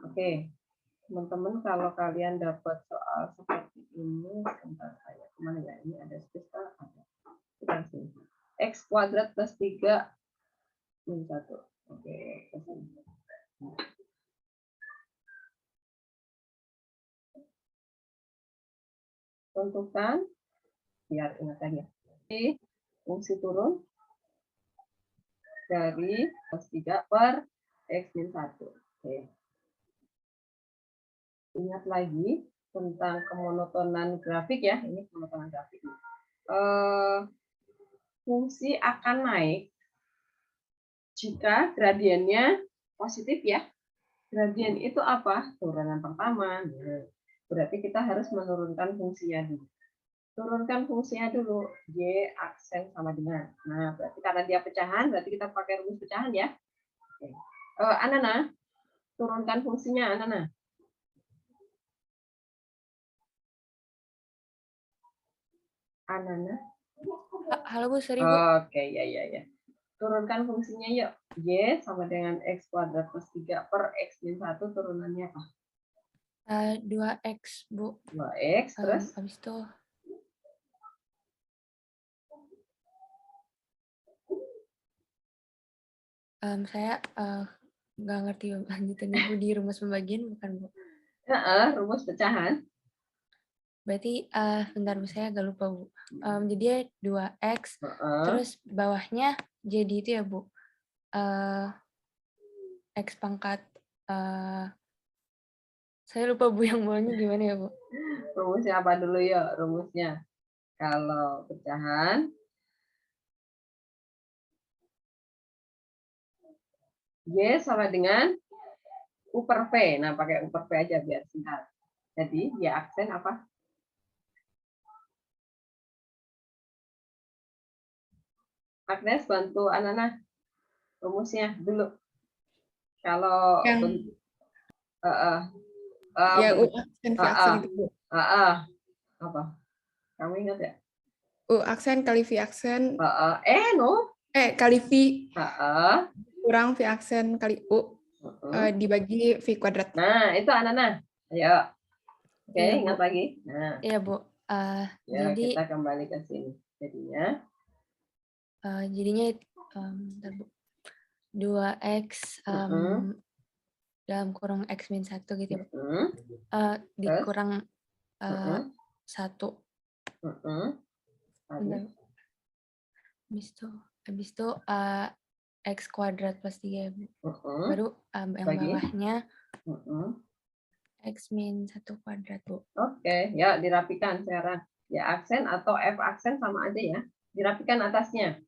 Oke, teman-teman kalau kalian dapat soal seperti ini, sebentar saya kemana ya? Ini ada space ada. Kita sini. X kuadrat plus 3 min 1. Oke, ke sini. Tentukan, biar ingat lagi ya. Fungsi turun dari plus 3 per X min 1. Oke. Ingat lagi tentang kemonotonan grafik ya. Ini kemonotonan grafik. Fungsi akan naik jika gradiennya positif ya. Gradien itu apa? Turunan pertama. Nah, berarti kita harus menurunkan fungsinya dulu. Turunkan fungsinya dulu. Y aksen sama dengan. Nah, berarti karena dia pecahan, berarti kita pakai rumus pecahan ya. Oke. Anana, turunkan fungsinya, Anana. Anana. Halo Bu, sorry Bu. Oke, ya. Turunkan fungsinya yuk. Y sama dengan X kuadrat plus 3 per X min 1 turunannya apa? 2X Bu. 2X terus? Habis itu saya nggak ngerti lanjutan Ibu di rumus pembagian bukan Bu? Rumus pecahan. Berarti bentar Bu, saya agak lupa Bu. Jadi 2X terus bawahnya jadi itu ya Bu. X pangkat saya lupa Bu yang bawahnya gimana ya Bu? Rumusnya apa dulu ya? Rumusnya kalau pecahan Y sama dengan U per V. Nah, pakai U per V aja biar singkat. Jadi, Y aksen apa? Agnes, bantu Anana rumusnya dulu. Kalau Yang ya U aksen V aksen itu Bu. Apa? Kamu ingat ya? U aksen kali V aksen. No. Kali V. Kurang V aksen kali U. Dibagi V kuadrat. Nah, itu Anana. Ayo. Oke, Iya, ingat Bu. lagi. Nah. Iya, Bu. Ya, Jadi kita kembali ke sini. jadinya bentar, Bu. 2X dalam kurung X min 1 gitu ya, Bu. Dikurang 1. Habis itu X kuadrat plus 3 ya, Bu. Baru yang bawahnya X min 1 kuadrat, Bu. Oke, ya dirapikan sekarang. Ya aksen atau F aksen sama aja ya. Dirapikan atasnya.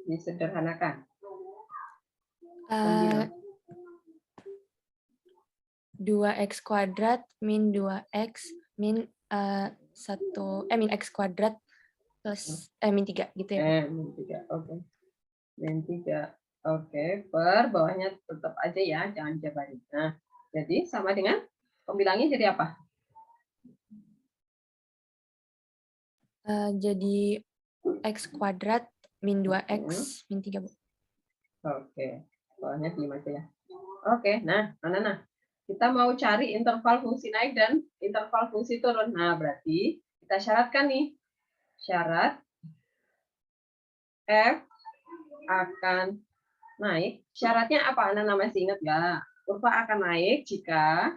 Disederhanakan. 2X kuadrat min 2X min 1 min X kuadrat plus min 3 gitu ya. Min 3. Oke. Min 3. Oke, per bawahnya tetap aja ya, jangan jabarin. Nah, jadi sama dengan pembilangnya jadi apa? Jadi X kuadrat min 2X min 3, Bu. Oke, bawahnya diam aja ya. Oke, nah, kita mau cari interval fungsi naik dan interval fungsi turun. Nah, berarti kita syaratkan nih. Syarat F akan naik. Syaratnya apa? Anda masih ingat nggak? Kurva akan naik jika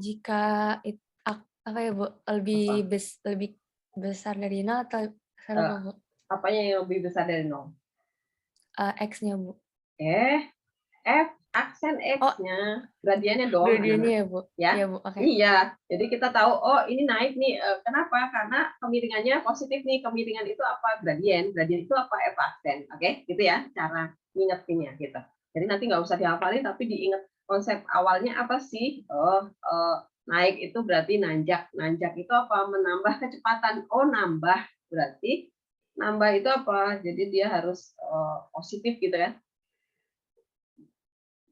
Jika apa ya, Bu? Lebih besar dari 0 atau saya lupa, Bu? Apanya yang lebih besar dari 0? X-nya, Bu. F aksen X-nya, gradiennya dong. Gradiennya ya, Bu. Ya? Iya, Bu. Oke. Iya, jadi kita tahu, oh ini naik nih. Kenapa? Karena kemiringannya positif nih. Kemiringan itu apa? Gradien. Gradien itu apa? F aksen. Oke, gitu ya cara ngingetinnya gitu. Jadi nanti nggak usah dihafalin, tapi diingat konsep awalnya apa sih? Naik itu berarti nanjak. Nanjak itu apa? Menambah kecepatan. Oh, nambah. Berarti nambah itu apa? Jadi dia harus positif gitu ya.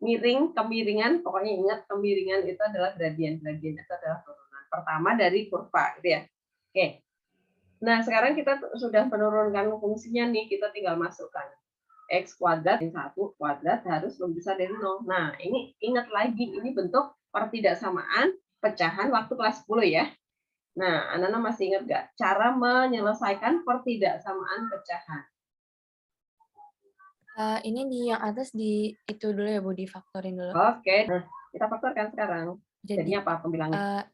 Miring, kemiringan, pokoknya ingat kemiringan itu adalah gradien. Gradien itu adalah turunan. pertama dari kurva, gitu ya. Oke. Nah, sekarang kita sudah menurunkan fungsinya nih, kita tinggal masukkan X kuadrat min 1 kuadrat harus lebih besar dari 0. Nah, ini ingat lagi, ini bentuk pertidaksamaan pecahan waktu kelas 10 ya. Nah, anak-anak masih ingat nggak cara menyelesaikan pertidaksamaan pecahan? Ini di yang atas di itu dulu ya Bu, difaktorin dulu. Oke, nah kita faktorkan sekarang. Jadi Jadinya apa pembilangnya?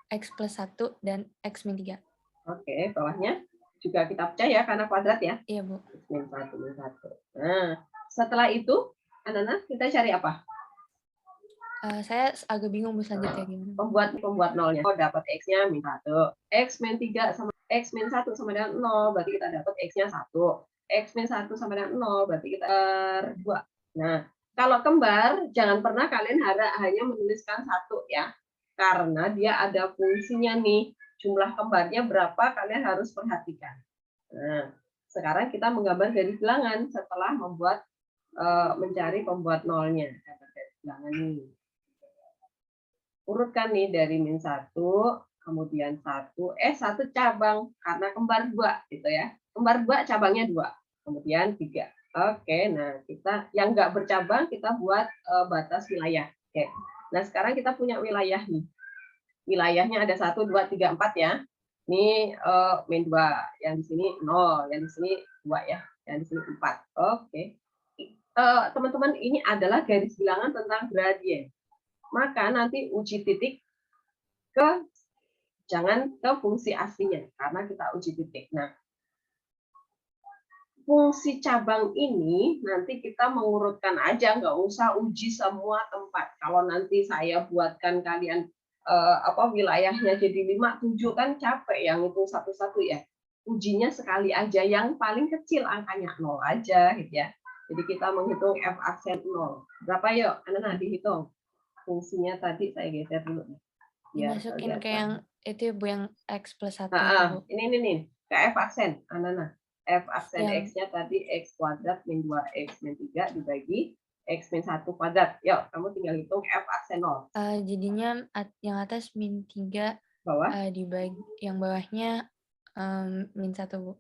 X plus 1 dan X min 3. Oke, bawahnya juga kita pecah ya karena kuadrat ya. Iya Bu. Min 1, min 1. Nah, setelah itu, anak-anak kita cari apa? Saya agak bingung Bu selanjutnya gimana. Pembuat nolnya. Oh, dapat X-nya min 1. X min 3 sama X min 1 sama dengan 0, berarti kita dapat X-nya 1. X min 1 sama dengan 0, berarti kita 2. Nah, kalau kembar, jangan pernah kalian hanya menuliskan 1 ya. Karena dia ada fungsinya nih. Jumlah kembarnya berapa kalian harus perhatikan. Nah, sekarang kita menggambar garis bilangan setelah mencari pembuat nolnya. Gambar garis bilangan nih. Urutkan nih dari min 1, kemudian 1, 1 cabang karena kembar 2 gitu ya. Kembar 2 cabangnya 2, kemudian 3. Oke, nah kita yang nggak bercabang kita buat batas wilayah. Oke. Nah, sekarang kita punya wilayah nih. Wilayahnya ada 1 2 3 4 ya. Ini min 2, yang di sini 0, yang di sini 2 ya, yang di sini 4. Oke. Teman-teman, ini adalah garis bilangan tentang gradien. Maka nanti uji titik jangan ke fungsi aslinya karena kita uji titik. Nah, fungsi cabang ini nanti kita mengurutkan aja, nggak usah uji semua tempat. Kalau nanti saya buatkan kalian wilayahnya jadi 5, 7 kan capek yang itu satu-satu ya. Ujinya sekali aja, yang paling kecil angkanya 0 aja gitu ya. Jadi kita menghitung F aksen 0. Berapa yuk? Anak-anak dihitung. Fungsinya tadi saya geser dulu. Dimasukin ke yang itu ya Bu, yang X plus 1 itu Bu. Ini nih, ke F aksen, anak-anak. F aksen Yang X-nya tadi X kuadrat min 2X min 3 dibagi X min 1 kuadrat. Yuk, kamu tinggal hitung F aksen 0. Jadinya yang atas min 3, Bawah? dibagi yang bawahnya min 1 Bu.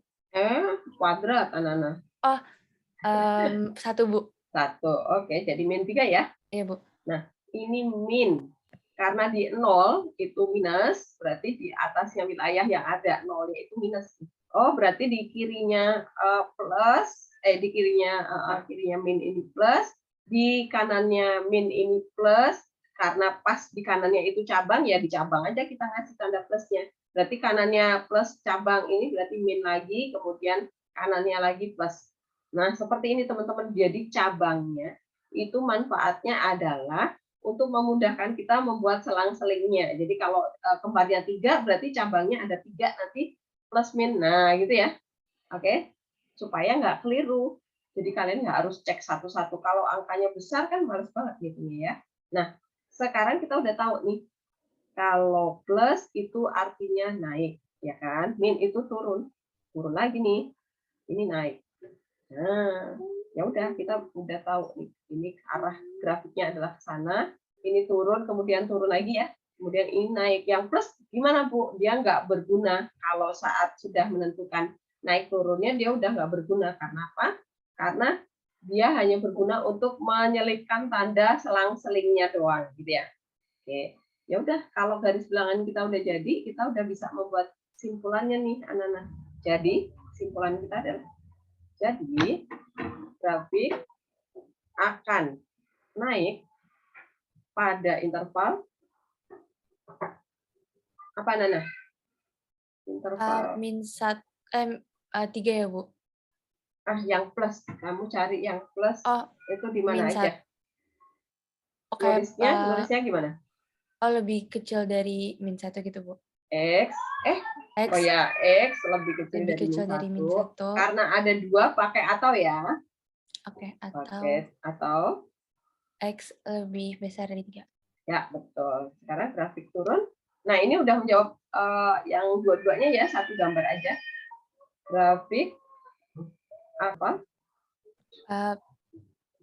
Kuadrat, anak-anak. Oh, 1 Bu. 1, oke. Jadi min 3 ya? Iya Bu. Nah, ini min. Karena di 0 itu minus, berarti di atasnya wilayah yang ada 0-nya itu minus. Oh, berarti di kirinya plus, di kirinya min ini plus, di kanannya min ini plus, karena pas di kanannya itu cabang, ya di cabang aja kita ngasih tanda plusnya. Berarti kanannya plus cabang ini berarti min lagi, kemudian kanannya lagi plus. Nah, seperti ini teman-teman. Jadi cabangnya itu manfaatnya adalah untuk memudahkan kita membuat selang-selingnya. Jadi kalau kembarnya 3, berarti cabangnya ada 3 nanti plus min. Nah, gitu ya. Oke. Supaya nggak keliru. Jadi kalian nggak harus cek satu-satu. Kalau angkanya besar kan males banget ngitungnya ya. Nah, sekarang kita udah tahu nih. Kalau plus itu artinya naik, ya kan? Min itu turun. Turun lagi nih. Ini naik. Nah, ya udah kita udah tahu nih. Ini arah grafiknya adalah ke sana. Ini turun, kemudian turun lagi ya. Kemudian ini naik. Yang plus gimana Bu? Dia nggak berguna. Kalau saat sudah menentukan naik turunnya, dia udah nggak berguna. Karena apa? Karena dia hanya berguna untuk menyelipkan tanda selang-selingnya doang, gitu ya. Oke, ya udah. Kalau garis bilangan kita udah jadi, kita udah bisa membuat simpulannya nih, anak-anak. Jadi simpulan kita adalah jadi grafik akan naik pada interval apa Nana? Interval min 3 ya Bu. yang plus. Kamu cari yang plus itu di mana aja? Oke, nulisnya gimana? Oh, lebih kecil dari min 1 gitu Bu. X oh ya, X lebih kecil dari min 1. Karena ada 2 pakai atau ya. Oke, atau X lebih besar dari 3. Ya, betul. Sekarang grafik turun. Nah, ini udah menjawab yang dua-duanya ya, satu gambar aja. Grafik apa?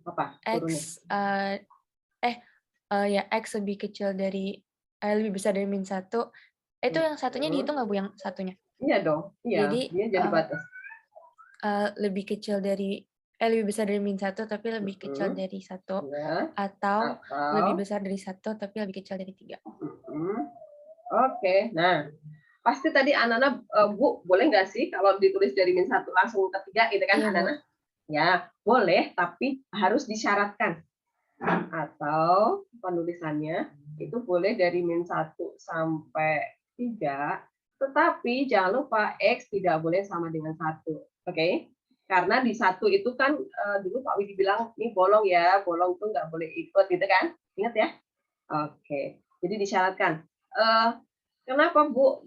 Apa turunnya? X ya X lebih kecil dari lebih besar dari min 1, itu yang satunya dihitung nggak Bu, yang satunya? Iya dong, iya, Jadi, dia jadi batas. lebih kecil dari lebih besar dari min 1 tapi lebih kecil Mm-mm. dari 1, Ya, atau lebih atau besar dari 1 tapi lebih kecil dari 3. Oke, nah pasti tadi Anana, Bu, boleh nggak sih kalau ditulis dari min 1 langsung ke 3 gitu kan Iya Bu. Anana? Ya, boleh, tapi harus disyaratkan. Atau penulisannya itu boleh dari min 1 sampai 3, tetapi jangan lupa X tidak boleh sama dengan 1. Oke? Karena di 1 itu kan dulu Pak Widi bilang, ini bolong ya, bolong itu nggak boleh ikut gitu kan? Ingat ya? Oke, jadi disyaratkan. Kenapa Bu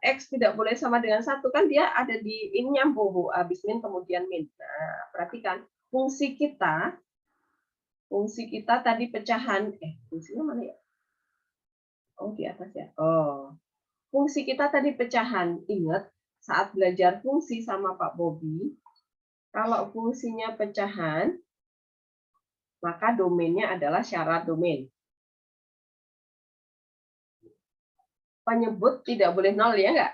X tidak boleh sama dengan 1? Kan dia ada di ini nyambung Bu, habis min kemudian min. Nah, perhatikan fungsi kita tadi pecahan, fungsinya mana ya? Oh, di atas ya. Oh, fungsi kita tadi pecahan. Ingat, saat belajar fungsi sama Pak Bobi, kalau fungsinya pecahan, maka domainnya adalah syarat domain. Penyebut tidak boleh 0 ya enggak?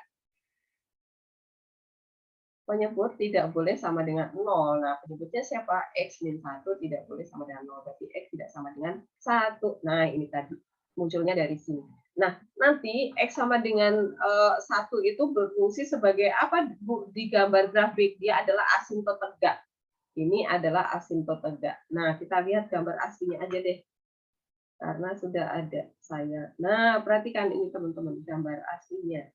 Penyebut tidak boleh sama dengan 0. Nah, penyebutnya siapa? X min 1 tidak boleh sama dengan 0. Berarti X tidak sama dengan 1. Nah, ini tadi munculnya dari sini. Nah, nanti X sama dengan 1 itu berfungsi sebagai apa Bu, di gambar grafik? Dia adalah asintot tegak. Ini adalah asintot tegak. Nah, kita lihat gambar aslinya aja deh. Karena sudah ada saya. Nah, perhatikan ini teman-teman, gambar aslinya.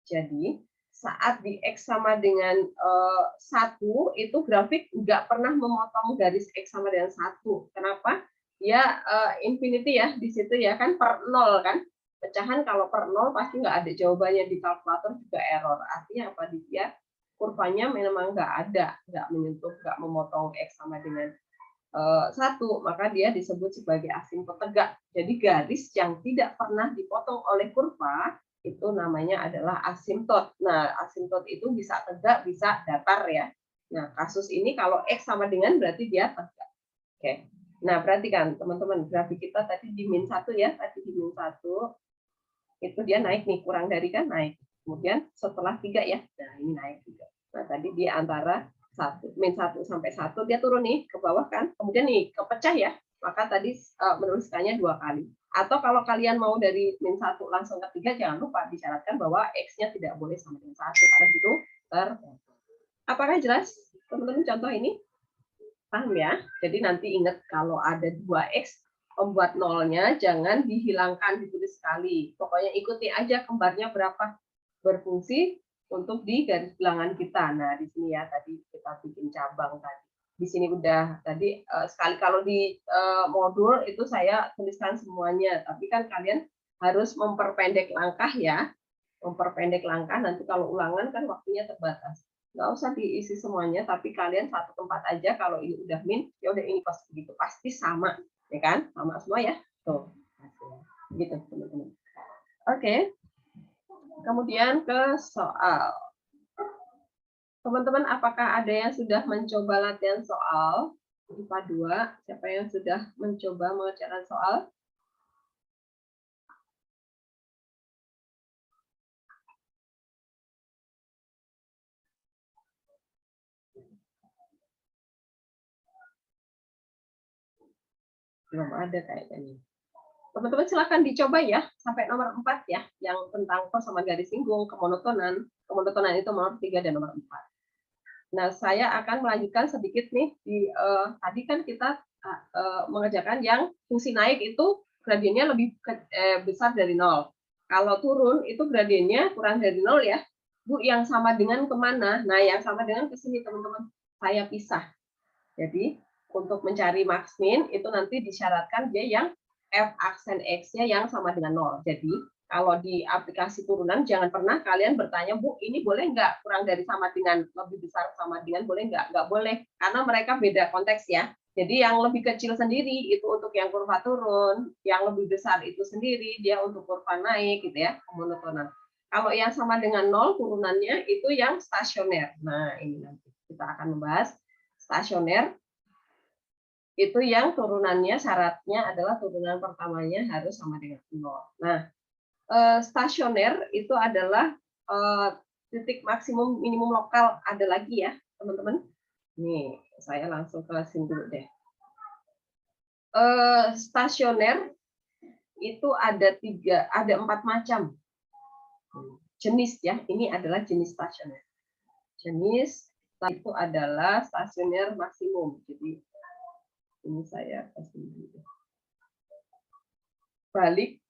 Jadi, saat di X sama dengan 1, itu grafik nggak pernah memotong garis X sama dengan 1. Kenapa? Ya, infinity ya, di situ ya kan per 0 kan. Pecahan kalau per 0 pasti nggak ada jawabannya, di kalkulator juga error. Artinya apa? Dia kurvanya memang nggak ada, nggak menyentuh, nggak memotong X sama dengan 1, maka dia disebut sebagai asintot tegak. Jadi garis yang tidak pernah dipotong oleh kurva itu namanya adalah asintot. Nah, asintot itu bisa tegak, bisa datar ya. Nah, kasus ini kalau X sama dengan berarti dia tegak. Oke. Nah, perhatikan teman-teman, grafik kita tadi di min 1 ya, tadi di min 1 itu dia naik nih, kurang dari kan naik. Kemudian setelah 3 ya, nah ini naik juga. Nah, tadi di antara min 1 sampai 1 dia turun nih ke bawah kan. Kemudian nih kepecah ya. Maka tadi menuliskannya 2 kali. Atau kalau kalian mau dari min 1 langsung ke 3, jangan lupa disyaratkan bahwa X-nya tidak boleh sama dengan 1 karena itu apakah jelas? Teman-teman contoh ini? Paham ya? Jadi nanti ingat kalau ada 2X, pembuat nolnya jangan dihilangkan, ditulis sekali. Pokoknya ikuti aja kembarnya berapa berfungsi untuk di garis bilangan kita. Nah, di sini ya tadi kita bikin cabang tadi. Di sini udah tadi sekali kalau di modul itu saya tuliskan semuanya, tapi kan kalian harus memperpendek langkah ya. Memperpendek langkah, nanti kalau ulangan kan waktunya terbatas. Nggak usah diisi semuanya, tapi kalian satu tempat aja. Kalau ini udah min, ya udah ini pas begitu, pasti sama, ya kan? Sama semua ya. Tuh, gitu teman-teman. Oke, kemudian ke soal. Teman-teman, apakah ada yang sudah mencoba latihan soal IPA 2? Siapa yang sudah mencoba mengerjakan soal? Belum ada kayaknya. Teman-teman silahkan dicoba ya, sampai nomor 4 ya, yang tentang persamaan garis singgung, kemonotonan. Kemonotonan itu nomor 3 dan nomor 4. Nah, saya akan melanjutkan sedikit nih. Tadi kan kita mengerjakan yang fungsi naik itu gradiennya lebih besar dari 0. Kalau turun itu gradiennya kurang dari 0 ya. Bu, yang sama dengan kemana? Nah, yang sama dengan ke sini teman-teman. Saya pisah. Jadi, untuk mencari max min itu nanti disyaratkan dia yang f aksen x-nya yang sama dengan 0. Jadi, kalau di aplikasi turunan jangan pernah kalian bertanya, Bu, ini boleh nggak kurang dari sama dengan, lebih besar sama dengan, boleh nggak? Nggak boleh, karena mereka beda konteks ya. Jadi yang lebih kecil sendiri itu untuk yang kurva turun, yang lebih besar itu sendiri dia untuk kurva naik gitu ya, monotonan. Kalau yang sama dengan 0 turunannya itu yang stasioner. Nah, ini nanti kita akan membahas stasioner itu yang turunannya syaratnya adalah turunan pertamanya harus sama dengan 0. Nah, Stasioner itu adalah titik maksimum minimum lokal. Ada lagi ya, teman-teman. Nih, saya langsung ke sini dulu deh. Stasioner itu ada 4 macam jenis ya. Ini adalah jenis stasioner. Jenis itu adalah stasioner maksimum. Jadi ini saya kasih dulu. Balik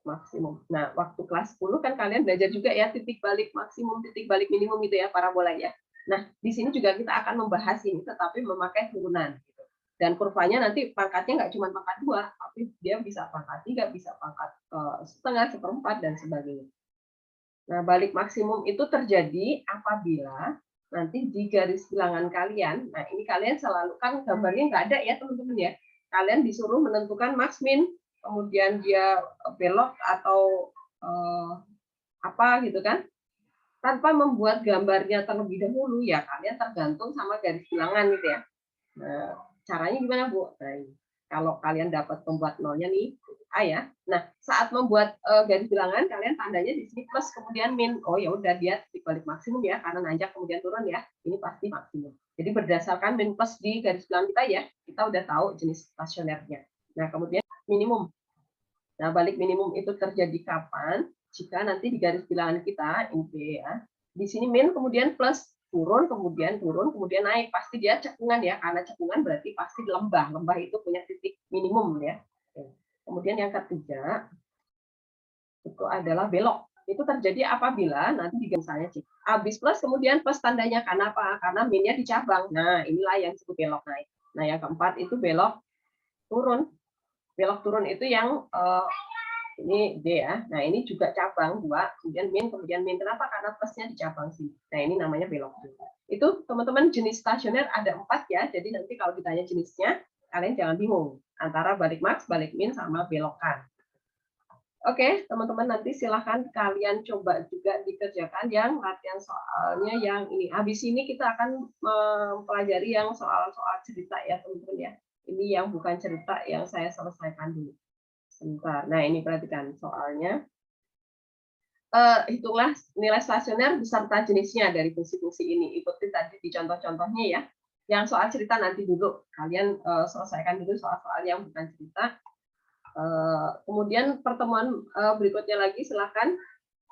maksimum. Nah, waktu kelas 10 kan kalian belajar juga ya titik balik maksimum, titik balik minimum itu ya parabola ya. Nah, di sini juga kita akan membahas ini tetapi memakai turunan. Dan kurvanya nanti pangkatnya nggak cuma pangkat 2, tapi dia bisa pangkat 3, bisa pangkat setengah, seperempat, dan sebagainya. Nah, balik maksimum itu terjadi apabila nanti di garis bilangan kalian, nah ini kalian selalu, kan gambarnya nggak ada ya teman-teman ya, kalian disuruh menentukan max min, kemudian dia belok atau apa gitu kan, tanpa membuat gambarnya terlebih dahulu ya, kalian tergantung sama garis bilangan gitu ya. Nah, caranya gimana, Bu? Nah, kalau kalian dapat pembuat nolnya nih, A ya. Nah, saat membuat garis bilangan, kalian tandanya di sini plus kemudian min. Oh ya udah, dia titik balik maksimum ya, karena nanjak kemudian turun ya. Ini pasti maksimum. Jadi berdasarkan min plus di garis bilangan kita ya, kita udah tahu jenis stasionernya. Nah, kemudian minimum. Nah, balik minimum itu terjadi kapan? Jika nanti di garis bilangan kita, ini ya, di sini min kemudian plus, turun, kemudian naik. Pasti dia cekungan ya, karena cekungan berarti pasti lembah. Lembah itu punya titik minimum ya. Kemudian yang ketiga, itu adalah belok. Itu terjadi apabila nanti di misalnya habis plus kemudian plus tandanya, karena apa? Karena minnya di cabang. Nah, inilah yang disebut belok naik. Nah, yang keempat itu belok turun. Belok turun itu yang ini D ya. Nah, ini juga cabang 2, kemudian min. Kenapa? Karena plusnya di cabang sini. Nah, ini namanya belok turun. Itu teman-teman jenis stasioner ada 4 ya. Jadi nanti kalau ditanya jenisnya, kalian jangan bingung antara balik max, balik min, sama belokan. Oke, teman-teman, nanti silahkan kalian coba juga dikerjakan yang latihan soalnya yang ini. Habis ini kita akan mempelajari yang soal-soal cerita ya, teman-teman ya. Ini yang bukan cerita yang saya selesaikan dulu. Sebentar. Nah, ini perhatikan soalnya. Hitunglah nilai stasioner beserta jenisnya dari fungsi-fungsi ini. Ikuti tadi di contoh-contohnya ya. Yang soal cerita nanti dulu. Kalian selesaikan dulu soal-soal yang bukan cerita. Kemudian pertemuan berikutnya lagi silakan